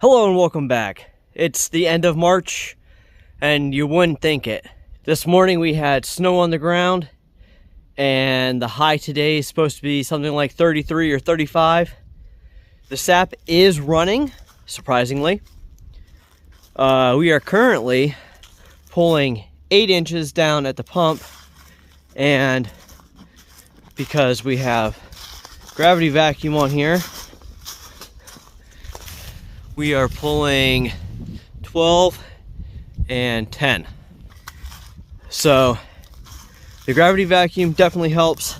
Hello and welcome back. It's the end of March, and you wouldn't think it. This morning we had snow on the ground, and the high today is supposed to be something like 33 or 35. The sap is running, surprisingly. We are currently pulling 8 inches down at the pump, and because we have gravity vacuum on here, we are pulling 12 and 10. So the gravity vacuum definitely helps.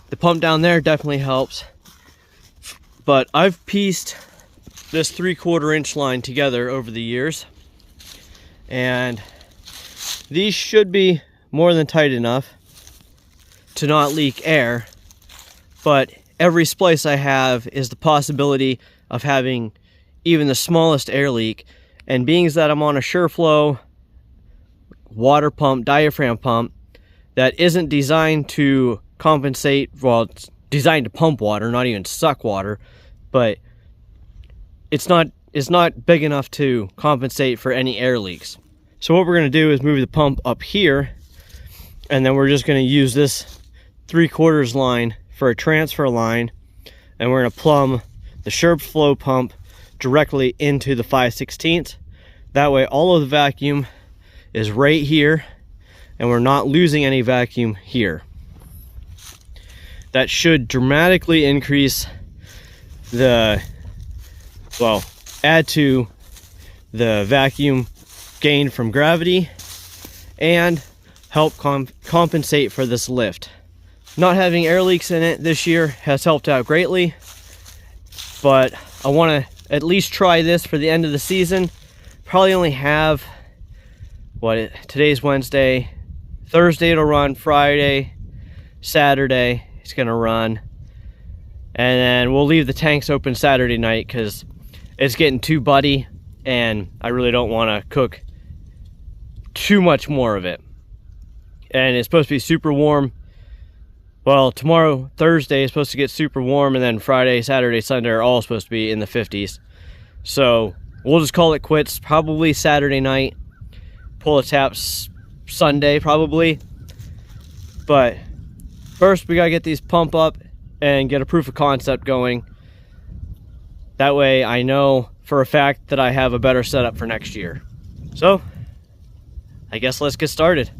The pump down there definitely helps. But I've pieced this 3/4 inch line together over the years, and these should be more than tight enough to not leak air, but every splice I have is the possibility of having even the smallest air leak. And being that I'm on a SureFlow water pump, diaphragm pump, that isn't designed to compensate, well, it's designed to pump water, not even suck water, but it's not big enough to compensate for any air leaks. So what we're going to do is move the pump up here, and then we're just going to use this 3/4 line for a transfer line, and we're going to plumb the SureFlow pump directly into the 5/16. That way all of the vacuum is right here, and we're not losing any vacuum here. That should dramatically increase add to the vacuum gained from gravity and help compensate for this lift. Not having air leaks in it this year has helped out greatly, but I want to at least try this for the end of the season. Probably only have, today's Wednesday, Thursday it'll run, Friday, Saturday it's gonna run, and then we'll leave the tanks open Saturday night because it's getting too buddy and I really don't want to cook too much more of it. And it's supposed to be super warm. Well, tomorrow, Thursday, is supposed to get super warm, and then Friday, Saturday, Sunday are all supposed to be in the 50s. So we'll just call it quits. Probably Saturday night. Pull the taps Sunday, probably. But first, we gotta get these pump up and get a proof of concept going. That way, I know for a fact that I have a better setup for next year. So, I guess let's get started.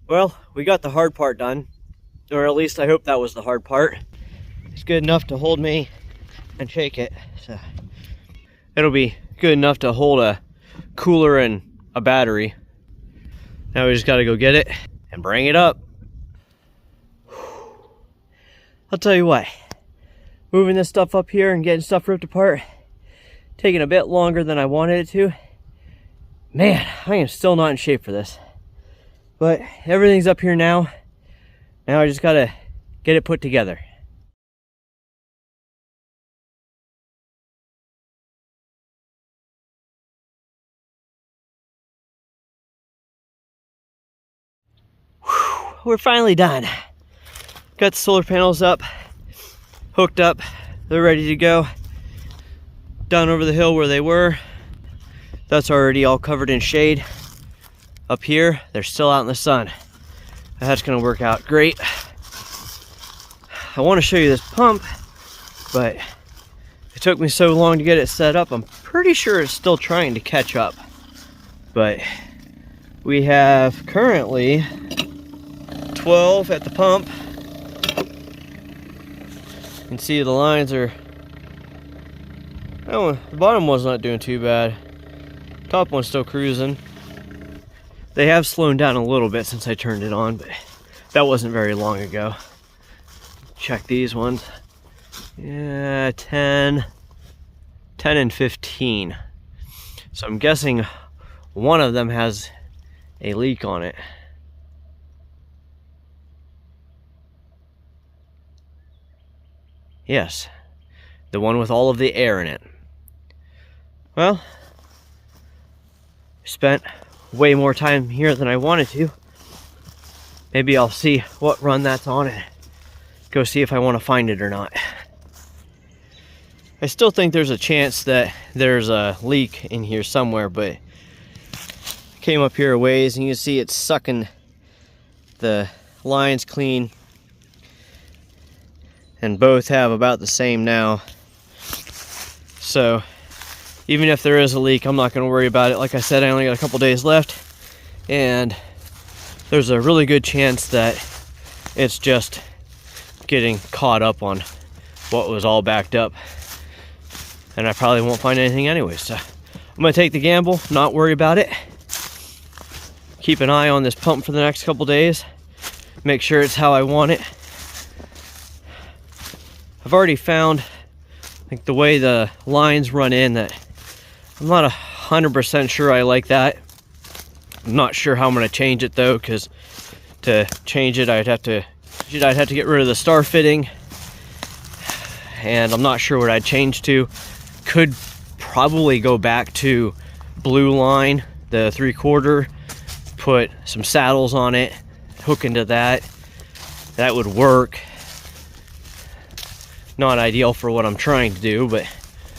Well, we got the hard part done, or at least I hope that was the hard part. It's good enough to hold me and shake it, so it'll be good enough to hold a cooler and a battery. Now we just gotta go get it and bring it up. I'll tell you what, moving this stuff up here and getting stuff ripped apart, taking a bit longer than I wanted it to. Man, I am still not in shape for this. But everything's up here now. Now I just gotta get it put together. Whew, we're finally done. Got the solar panels up, hooked up, they're ready to go. Down over the hill where they were, that's already all covered in shade. Up here, they're still out in the sun. That's gonna work out great. I wanna show you this pump, but it took me so long to get it set up. I'm pretty sure it's still trying to catch up. But we have currently 12 at the pump. You can see the lines are, oh, the bottom one's not doing too bad. Top one's still cruising. They have slowed down a little bit since I turned it on, but that wasn't very long ago. Check these ones. Yeah, 10 and 15. So I'm guessing one of them has a leak on it. Yes, the one with all of the air in it. Well, spent way more time here than I wanted to. maybe I'll see what run that's on and go see if I want to find it or not. I still think there's a chance that there's a leak in here somewhere, but I came up here a ways and you can see it's sucking the lines clean, and both have about the same now. So even if there is a leak, I'm not going to worry about it. Like I said, I only got a couple days left, and there's a really good chance that it's just getting caught up on what was all backed up, and I probably won't find anything anyway. So I'm going to take the gamble, not worry about it, keep an eye on this pump for the next couple days, make sure it's how I want it. I've already found, like, the way the lines run in, that I'm not 100% sure I like that. I'm not sure how I'm going to change it though, because to change it I'd have to get rid of the star fitting, and I'm not sure what I'd change to. Could probably go back to blue line, the 3/4, put some saddles on it, hook into that. That would work. Not ideal for what I'm trying to do, but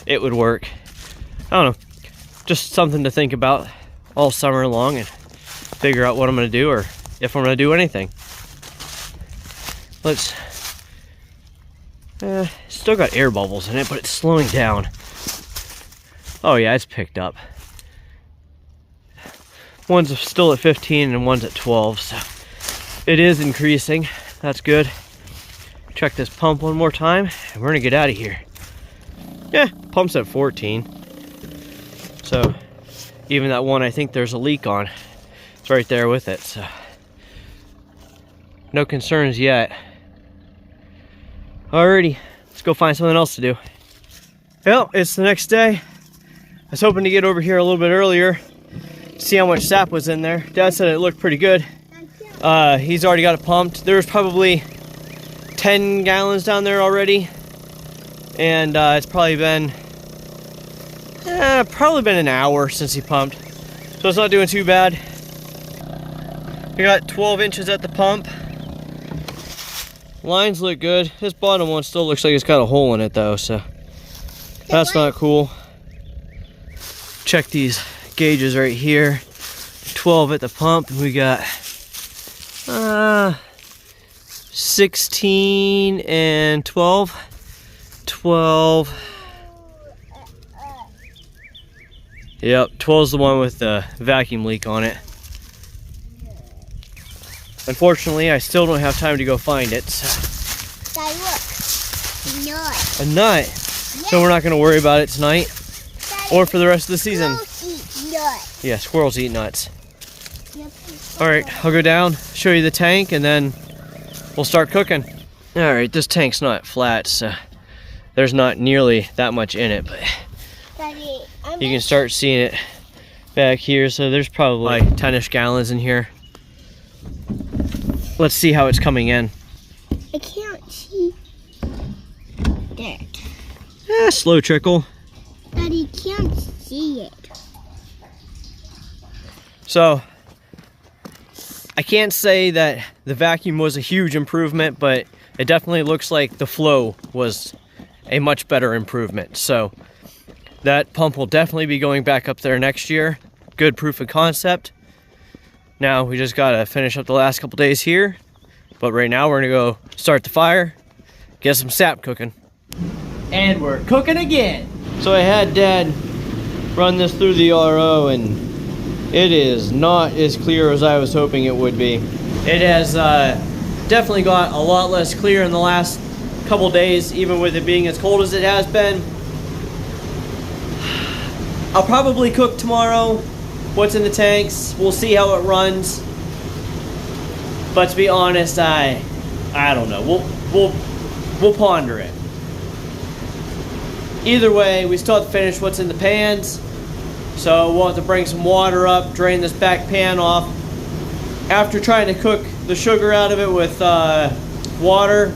it would work. I don't know, just something to think about all summer long and figure out what I'm going to do, or if I'm going to do anything. Let's still got air bubbles in it, but it's slowing down. Oh yeah, it's picked up. One's still at 15 and one's at 12, so it is increasing. That's good. Check this pump one more time and we're gonna get out of here. Yeah, pump's at 14. So even that one I think there's a leak on, it's right there with it, so no concerns yet. Alrighty, let's go find something else to do. Well, it's the next day. I was hoping to get over here a little bit earlier, see how much sap was in there. Dad said it looked pretty good. He's already got it pumped. There's probably 10 gallons down there already, and it's probably been an hour since he pumped, so it's not doing too bad. We got 12 inches at the pump. Lines look good. This bottom one still looks like it's got a hole in it though, so that's not cool. Check these gauges right here. 12 at the pump, and we got 16 and 12. 12. Yep, 12 is the one with the vacuum leak on it. Unfortunately, I still don't have time to go find it. So. Daddy, look. Nut. A nut. Yeah. So we're not going to worry about it tonight, Daddy, or for the rest of the season. Squirrels eat nuts. Yeah, squirrels eat nuts. Yep. Alright, I'll go down, show you the tank, and then we'll start cooking. Alright, this tank's not flat, so there's not nearly that much in it, but Daddy, you can start seeing it back here. So there's probably like 10-ish gallons in here. Let's see how it's coming in. I can't see that. Slow trickle. Daddy can't see it. So I can't say that the vacuum was a huge improvement, but it definitely looks like the flow was a much better improvement. So that pump will definitely be going back up there next year. Good proof of concept. Now we just gotta finish up the last couple days here, but right now we're gonna go start the fire, get some sap cooking. And we're cooking again. So I had Dad run this through the RO, and it is not as clear as I was hoping it would be. It has definitely got a lot less clear in the last couple days, even with it being as cold as it has been. I'll probably cook tomorrow what's in the tanks. We'll see how it runs. But to be honest, I don't know. We'll ponder it. Either way, we still have to finish what's in the pans. So we'll have to bring some water up, drain this back pan off. After trying to cook the sugar out of it with water,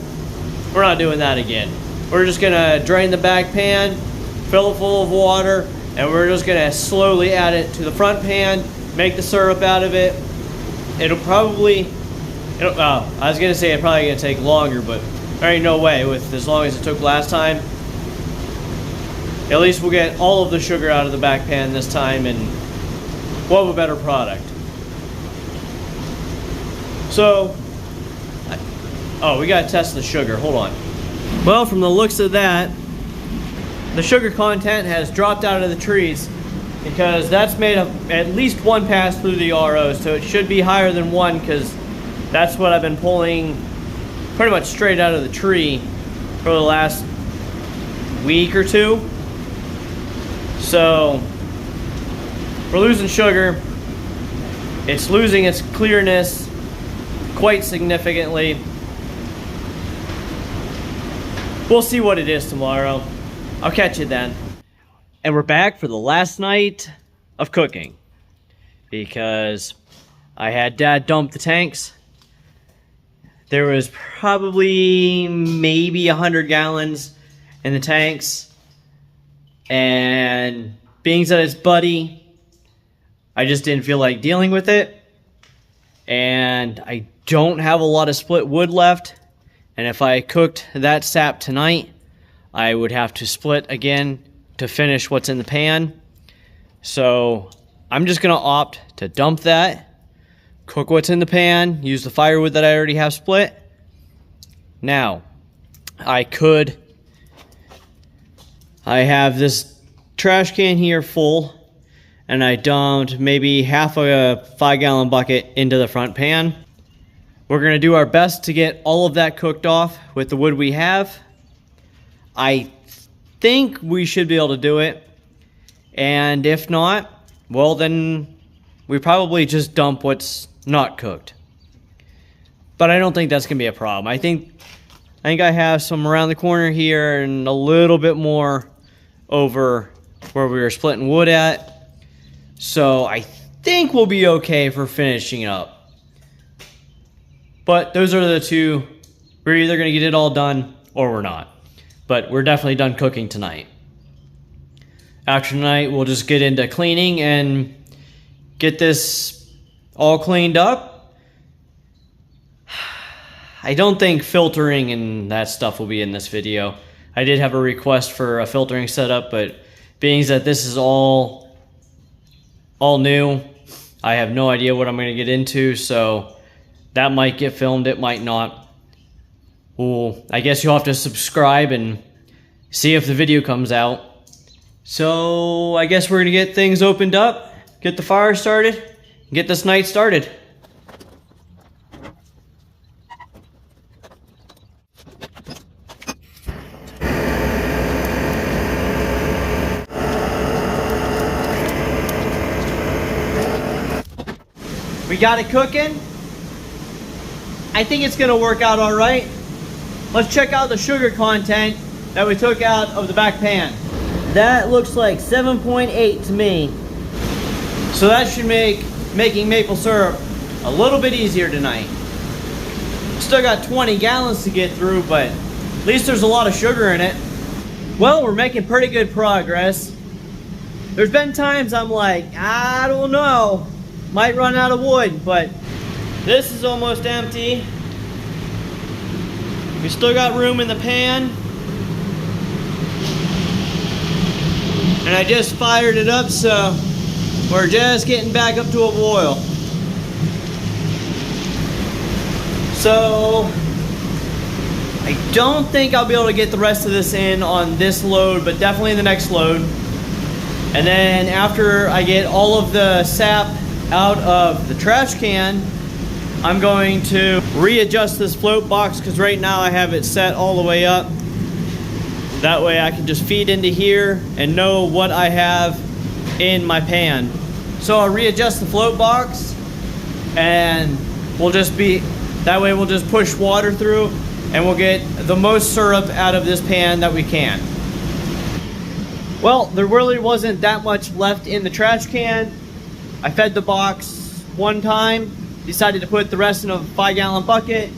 we're not doing that again. We're just gonna drain the back pan, fill it full of water, and we're just gonna slowly add it to the front pan, make the syrup out of it. It'll probably I was gonna say it's probably gonna take longer, but there ain't no way with as long as it took last time. At least we'll get all of the sugar out of the back pan this time, and we'll have a better product. So, oh, we gotta test the sugar. Hold on. Well, from the looks of that, the sugar content has dropped out of the trees because that's made of at least one pass through the RO, so it should be higher than one because that's what I've been pulling pretty much straight out of the tree for the last week or two. So we're losing sugar. It's losing its clearness quite significantly. We'll see what it is tomorrow. I'll catch you then. And we're back for the last night of cooking because I had Dad dump the tanks. There was probably maybe 100 gallons in the tanks, and being that it's Buddy, I just didn't feel like dealing with it, and I don't have a lot of split wood left, and if I cooked that sap tonight, I would have to split again to finish what's in the pan. So I'm just gonna opt to dump that, cook what's in the pan, use the firewood that I already have split. Now, I have this trash can here full, and I dumped maybe half a 5-gallon bucket into the front pan. We're gonna do our best to get all of that cooked off with the wood we have. I think we should be able to do it, and if not, well then we probably just dump what's not cooked. But I don't think that's gonna be a problem. I think I have some around the corner here and a little bit more over where we were splitting wood at. So I think we'll be okay for finishing up. But those are the two. We're either gonna get it all done or we're not. But we're definitely done cooking tonight. After tonight, we'll just get into cleaning and get this all cleaned up. I don't think filtering and that stuff will be in this video. I did have a request for a filtering setup, but being that this is all new, I have no idea what I'm going to get into, so that might get filmed, it might not. Well, I guess you'll have to subscribe and see if the video comes out. So I guess we're going to get things opened up, get the fire started, and get this night started. We got it cooking. I think it's gonna work out all right. Let's check out the sugar content that we took out of the back pan. That looks like 7.8 to me. So that should make making maple syrup a little bit easier tonight. Still got 20 gallons to get through, but at least there's a lot of sugar in it. Well, we're making pretty good progress. There's been times I'm like, I don't know, might run out of wood, but this is almost empty. We still got room in the pan. And I just fired it up, so we're just getting back up to a boil. So I don't think I'll be able to get the rest of this in on this load, but definitely the next load. And then after I get all of the sap out of the trash can, I'm going to readjust this float box because right now I have it set all the way up. That way I can just feed into here and know what I have in my pan. So I'll readjust the float box and we'll just push water through and we'll get the most syrup out of this pan that we can. Well, there really wasn't that much left in the trash can. I fed the box one time, decided to put the rest in a 5-gallon bucket.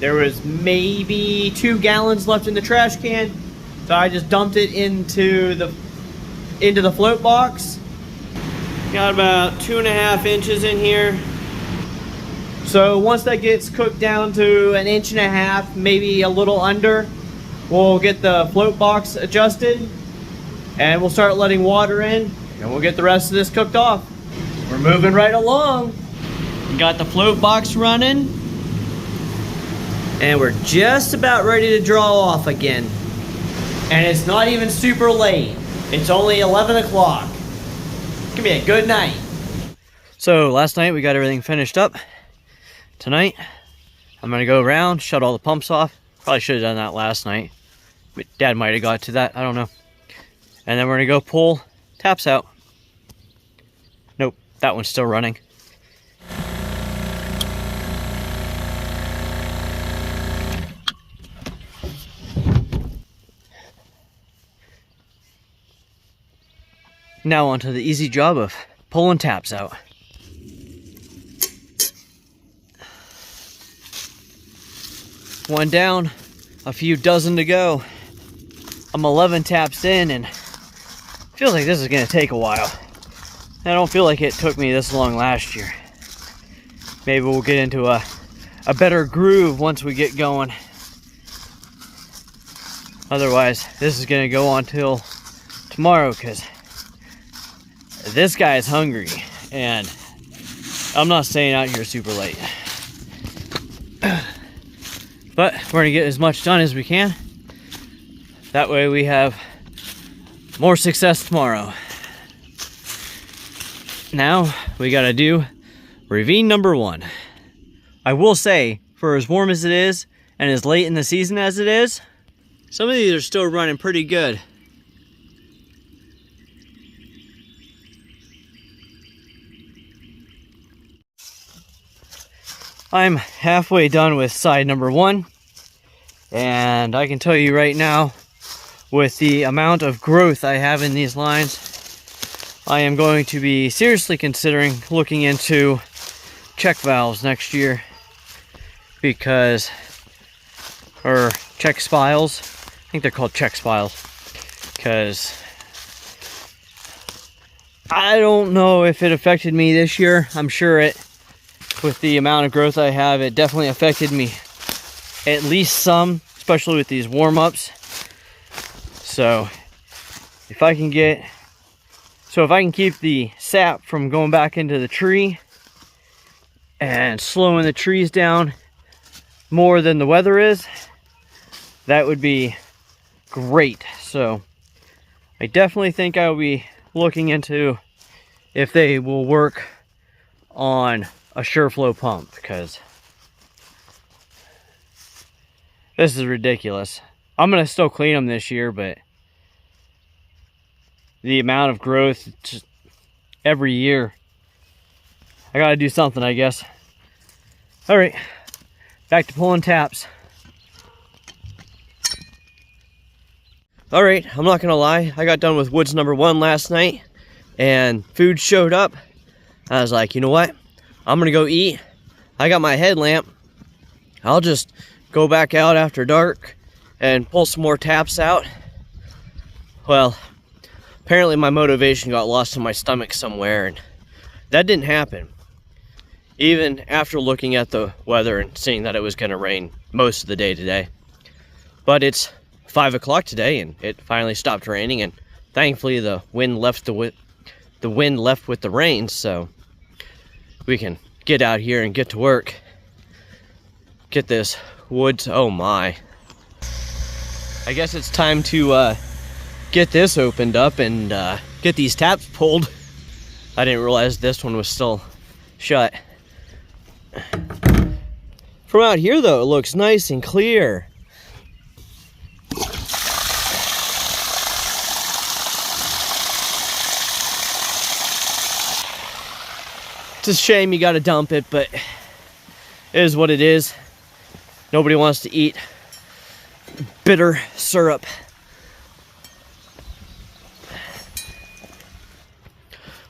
There was maybe 2 gallons left in the trash can, so I just dumped it into the float box. Got about 2.5 inches in here. So once that gets cooked down to 1.5 inches, maybe a little under, we'll get the float box adjusted and we'll start letting water in and we'll get the rest of this cooked off. We're moving right along. We got the float box running and we're just about ready to draw off again. And it's not even super late. It's only 11 o'clock. It's gonna be a good night. So last night we got everything finished up. Tonight, I'm gonna go around, shut all the pumps off. Probably should have done that last night. But Dad might have got to that, I don't know. And then we're gonna go pull taps out. Nope, that one's still running. Now onto the easy job of pulling taps out. One down, a few dozen to go. I'm 11 taps in and feels like this is gonna take a while. I don't feel like it took me this long last year. Maybe we'll get into a better groove once we get going. Otherwise, this is gonna go on till tomorrow because this guy is hungry and I'm not staying out here super late. But we're gonna get as much done as we can. That way we have more success tomorrow. Now we gotta do ravine number 1. I will say, for as warm as it is and as late in the season as it is, some of these are still running pretty good. I'm halfway done with side number 1, and I can tell you right now, with the amount of growth I have in these lines, I am going to be seriously considering looking into check valves next year, because, or check spiles, I think they're called check spiles, because I don't know if it affected me this year. I'm sure it, with the amount of growth I have, it definitely affected me at least some, especially with these warm-ups. So if I can keep the sap from going back into the tree and slowing the trees down more than the weather is, that would be great. So I definitely think I will be looking into if they will work on a SureFlow pump, because this is ridiculous. I'm gonna still clean them this year, but the amount of growth just every year, I gotta do something, I guess. All right, back to pulling taps. All right, I'm not gonna lie, I got done with woods number 1 last night and food showed up. I was like, you know what? I'm gonna go eat. I got my headlamp. I'll just go back out after dark and pull some more taps out. Well, apparently my motivation got lost in my stomach somewhere, and that didn't happen. Even after looking at the weather and seeing that it was gonna rain most of the day today. But it's 5 o'clock today and it finally stopped raining, and thankfully the wind left with the rain, so we can get out here and get to work. Get this woods, oh my. I guess it's time to get this opened up and get these taps pulled. I didn't realize this one was still shut. From out here though, it looks nice and clear. It's a shame you gotta dump it, but it is what it is. Nobody wants to eat bitter syrup.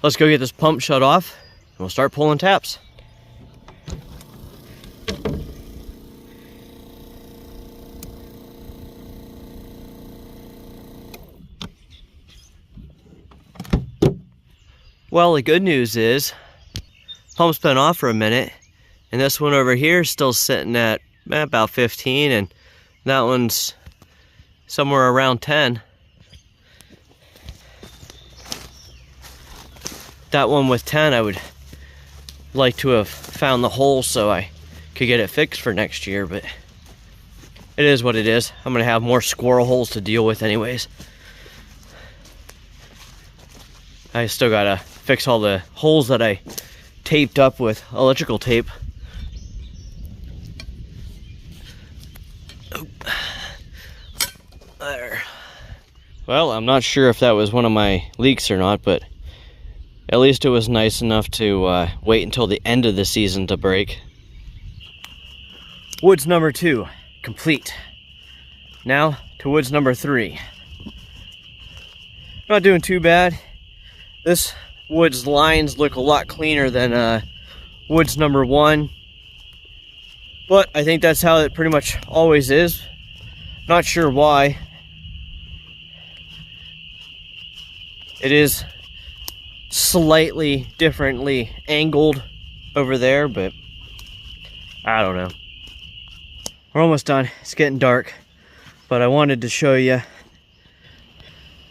Let's go get this pump shut off and we'll start pulling taps. Well, the good news is pump's been off for a minute And this one over here is still sitting at about 15, and that one's somewhere around 10. That one with 10, I would like to have found the hole so I could get it fixed for next year, but it is what it is. I'm gonna have more squirrel holes to deal with anyways. I still gotta fix all the holes that I taped up with electrical tape. Oh. There. Well, I'm not sure if that was one of my leaks or not, but at least it was nice enough to wait until the end of the season to break. Woods number 2, complete. Now to woods number 3. Not doing too bad. This woods lines look a lot cleaner than woods number 1. But I think that's how it pretty much always is. Not sure why. It is slightly differently angled over there, but I don't know. We're almost done. It's getting dark, but I wanted to show you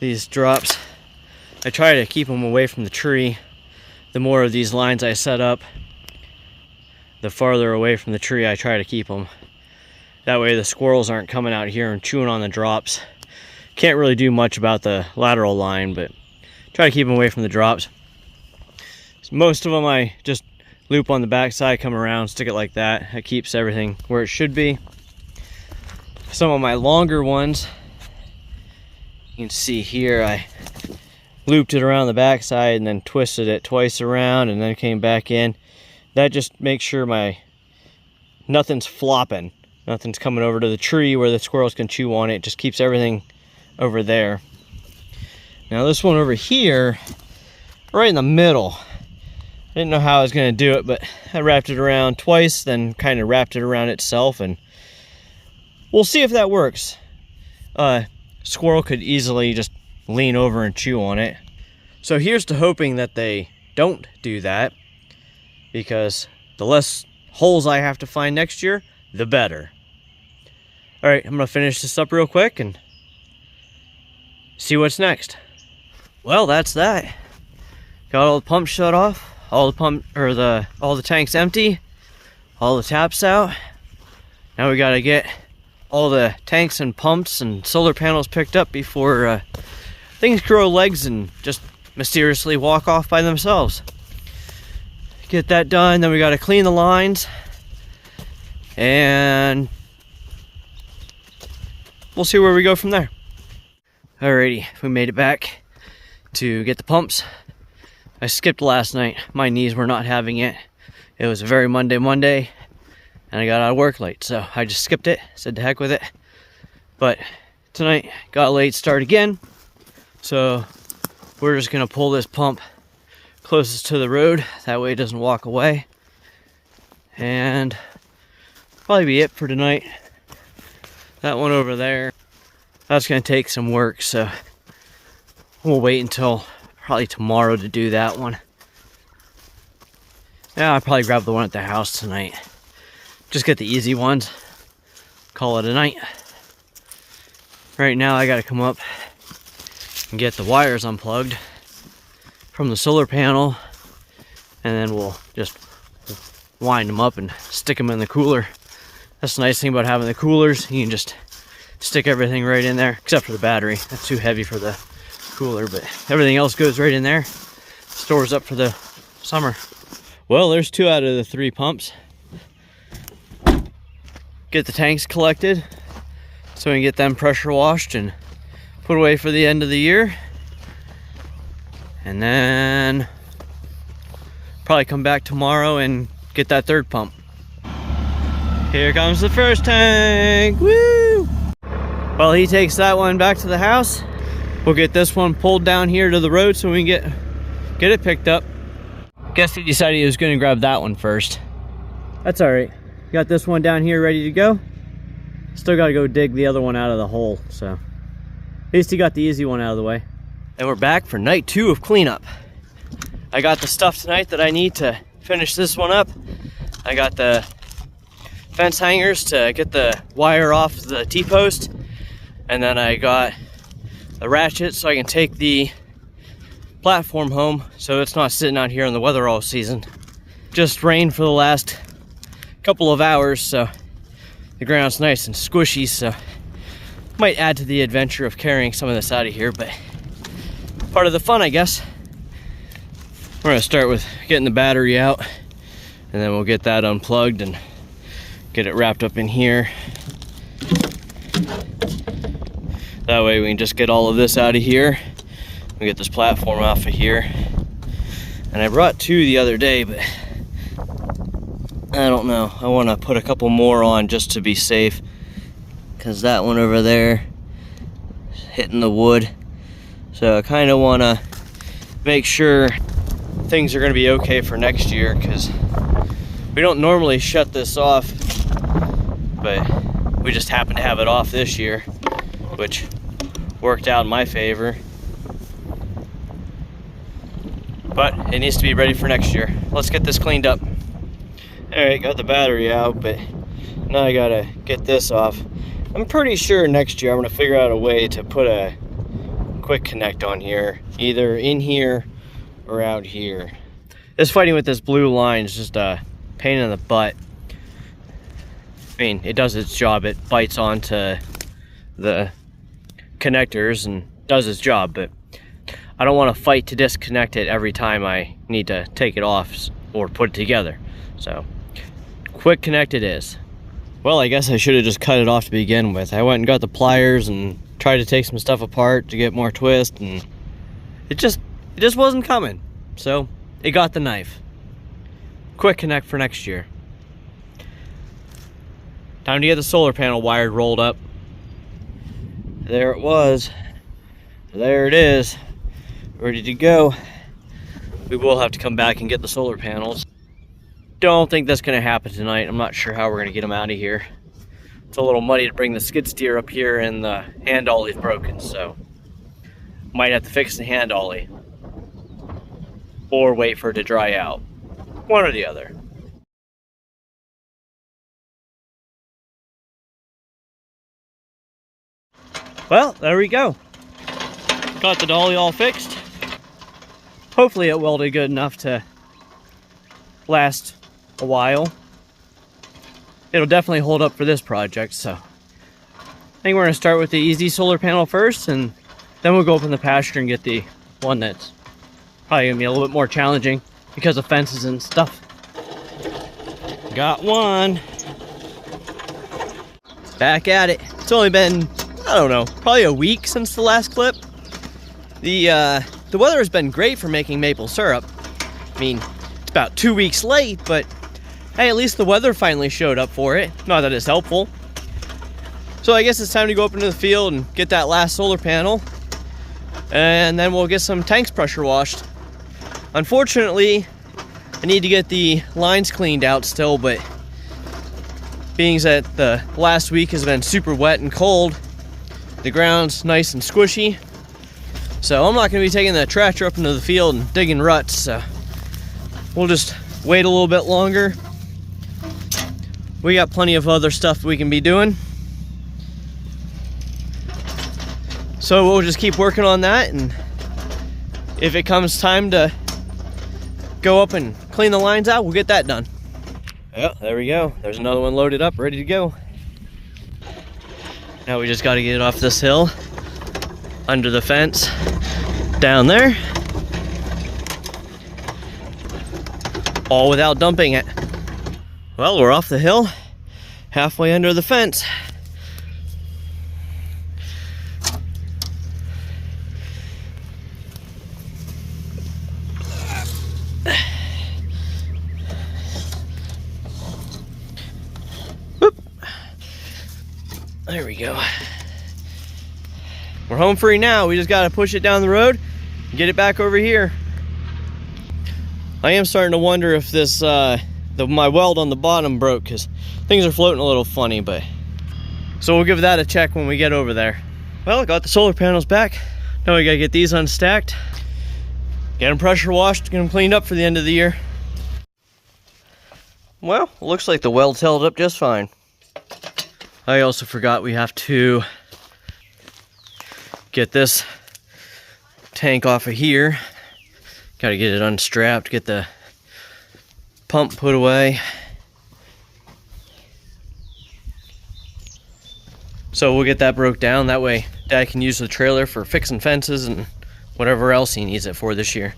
these drops. I try to keep them away from the tree. The more of these lines I set up, the farther away from the tree I try to keep them. That way the squirrels aren't coming out here and chewing on the drops. Can't really do much about the lateral line, but try to keep them away from the drops. So most of them I just loop on the back side, come around, stick it like that. It keeps everything where it should be. Some of my longer ones, you can see here, I looped it around the back side and then twisted it twice around and then came back in. That just makes sure nothing's flopping. Nothing's coming over to the tree where the squirrels can chew on it. It just keeps everything over there. Now this one over here, right in the middle, I didn't know how I was going to do it, but I wrapped it around twice, then kind of wrapped it around itself, and we'll see if that works. Squirrel could easily just lean over and chew on it. So here's to hoping that they don't do that, because the less holes I have to find next year, the better. All right, I'm gonna finish this up real quick and see what's next. Well, that's that. Got all the pumps shut off, all the tanks empty, all the taps out. Now we gotta get all the tanks and pumps and solar panels picked up before things grow legs and just mysteriously walk off by themselves. Get that done, then we gotta clean the lines, and we'll see where we go from there. Alrighty, we made it back to get the pumps. I skipped last night. My knees were not having it. It was a very Monday, and I got out of work late, so I just skipped it, said to heck with it. But tonight, got a late start again, so we're just gonna pull this pump closest to the road, that way it doesn't walk away. And probably be it for tonight. That one over there, that's gonna take some work, so we'll wait until probably tomorrow to do that one. Yeah, I'll probably grab the one at the house tonight. Just get the easy ones, call it a night. Right now I gotta come up and get the wires unplugged from the solar panel, and then we'll just wind them up and stick them in the cooler. That's the nice thing about having the coolers. You can just stick everything right in there, except for the battery. That's too heavy for the cooler, but everything else goes right in there. Stores up for the summer. Well, there's 2 out of the 3 pumps. Get the tanks collected so we can get them pressure washed and put away for the end of the year. And then probably come back tomorrow and get that 3rd pump. Here comes the first tank. Woo! Well, he takes that one back to the house. We'll get this one pulled down here to the road so we can get it picked up. Guess he decided he was going to grab that one first. That's all right. Got this one down here ready to go. Still got to go dig the other one out of the hole, so at least he got the easy one out of the way. And we're back for night 2 of cleanup. I got the stuff tonight that I need to finish this one up. I got the fence hangers to get the wire off the T-post, and then I got the ratchet so I can take the platform home so it's not sitting out here in the weather all season. Just rained for the last couple of hours, so the ground's nice and squishy, so might add to the adventure of carrying some of this out of here, but part of the fun, I guess. We're gonna start with getting the battery out, and then we'll get that unplugged and get it wrapped up in here. That way we can just get all of this out of here. We get this platform off of here. And I brought two the other day, but I don't know. I want to put a couple more on just to be safe, because that one over there is hitting the wood. So I kind of want to make sure things are going to be okay for next year, because we don't normally shut this off, but we just happen to have it off this year, which worked out in my favor. But it needs to be ready for next year. Let's get this cleaned up. Alright, got the battery out, but now I gotta get this off. I'm pretty sure next year I'm gonna figure out a way to put a quick connect on here, either in here or out here. This fighting with this blue line is just a pain in the butt. I mean, it does its job. It bites onto the connectors and does its job, but I don't want to fight to disconnect it every time I need to take it off or put it together. So, quick connect it is. Well, I guess I should have just cut it off to begin with. I went and got the pliers and tried to take some stuff apart to get more twist, and it just wasn't coming. So, it got the knife. Quick connect for next year. Time to get the solar panel wired, rolled up. There it was. There it is. Ready to go. We will have to come back and get the solar panels. Don't think that's going to happen tonight. I'm not sure how we're going to get them out of here. It's a little muddy to bring the skid steer up here, and the hand ollie's broken, so might have to fix the hand ollie or wait for it to dry out. One or the other. Well, there we go. Got the dolly all fixed. Hopefully it welded good enough to last a while. It'll definitely hold up for this project, so I think we're gonna start with the easy solar panel first, and then we'll go up in the pasture and get the one that's probably gonna be a little bit more challenging because of fences and stuff. Got one. Back at it. It's only been, I don't know, probably a week since the last clip. The weather has been great for making maple syrup. I mean, it's about 2 weeks late, but hey, at least the weather finally showed up for it. Not that it's helpful. So I guess it's time to go up into the field and get that last solar panel, and then we'll get some tanks pressure washed. Unfortunately, I need to get the lines cleaned out still, but being that the last week has been super wet and cold, the ground's nice and squishy. So I'm not going to be taking the tractor up into the field and digging ruts, so we'll just wait a little bit longer. We got plenty of other stuff we can be doing. So we'll just keep working on that, and if it comes time to go up and clean the lines out, we'll get that done. Yeah, there we go. There's another one loaded up, ready to go. Now we just got to get it off this hill, under the fence, down there, all without dumping it. Well, we're off the hill, halfway under the fence. Whoop. There we go. We're home free now. We just got to push it down the road and get it back over here. I am starting to wonder if this my weld on the bottom broke, because things are floating a little funny, but so we'll give that a check when we get over there. Well, I got the solar panels back. Now we gotta get these unstacked, get them pressure washed, get them cleaned up for the end of the year. Well, looks like the welds held up just fine. I also forgot we have to get this tank off of here. Gotta get it unstrapped, get the pump put away. So we'll get that broke down. That way Dad can use the trailer for fixing fences and whatever else he needs it for this year.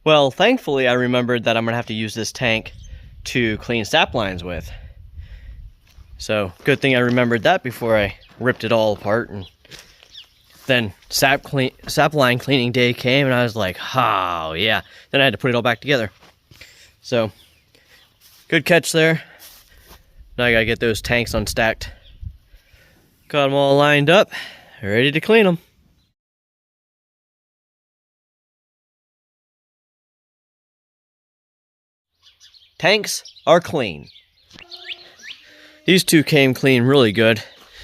Well, thankfully I remembered that I'm gonna have to use this tank to clean sap lines with. So good thing I remembered that before I ripped it all apart. And then sap line cleaning day came and I was like, oh yeah. Then I had to put it all back together. So good catch there. Now I gotta get those tanks unstacked. Got them all lined up, ready to clean them. Tanks are clean. These two came clean really good.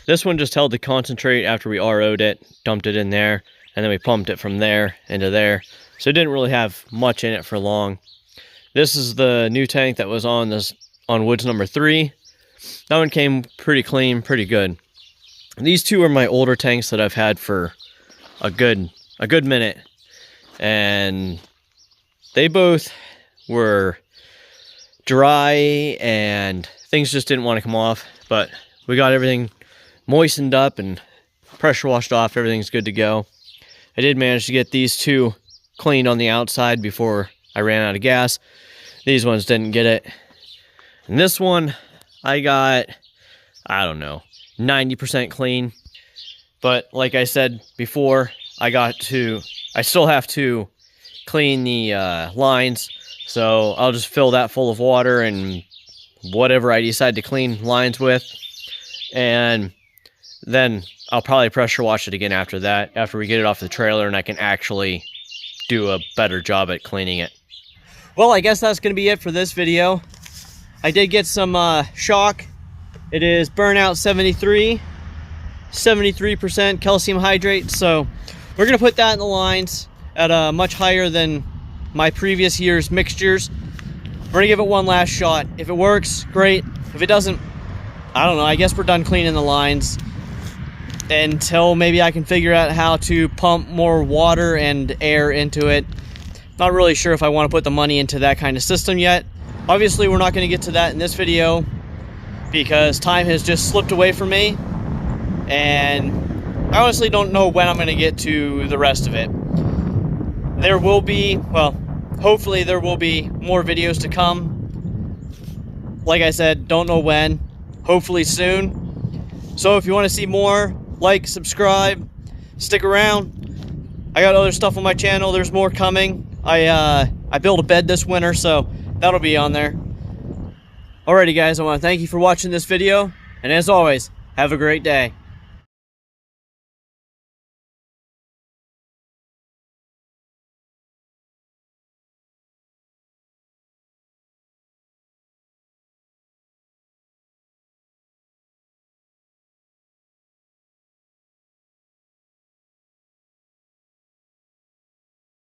This one just held the concentrate after we RO'd it, dumped it in there, and then we pumped it from there into there. So it didn't really have much in it for long. This is the new tank that was on Woods number 3. That one came pretty clean, pretty good. These two are my older tanks that I've had for a good minute, and they both were dry and things just didn't want to come off, but we got everything moistened up and pressure washed off. Everything's good to go. I did manage to get these two cleaned on the outside before I ran out of gas. These ones didn't get it. And this one I got, I don't know, 90% clean. But like I said before, I still have to clean the lines. So I'll just fill that full of water and whatever I decide to clean lines with. And then I'll probably pressure wash it again after that, after we get it off the trailer and I can actually do a better job at cleaning it. Well, I guess that's going to be it for this video. I did get some shock. It is burnout 73% calcium hydrate. So we're going to put that in the lines at a much higher than my previous year's mixtures. We're going to give it one last shot. If it works, great. If it doesn't, I don't know. I guess we're done cleaning the lines until maybe I can figure out how to pump more water and air into it. Not really sure if I want to put the money into that kind of system yet. Obviously, we're not going to get to that in this video because time has just slipped away from me. And I honestly don't know when I'm going to get to the rest of it. There will be, well, hopefully there will be more videos to come. Like I said, don't know when. Hopefully soon. So if you want to see more, like, subscribe, stick around. I got other stuff on my channel. There's more coming. I built a bed this winter, so that'll be on there. Alrighty guys, I want to thank you for watching this video. And as always, have a great day.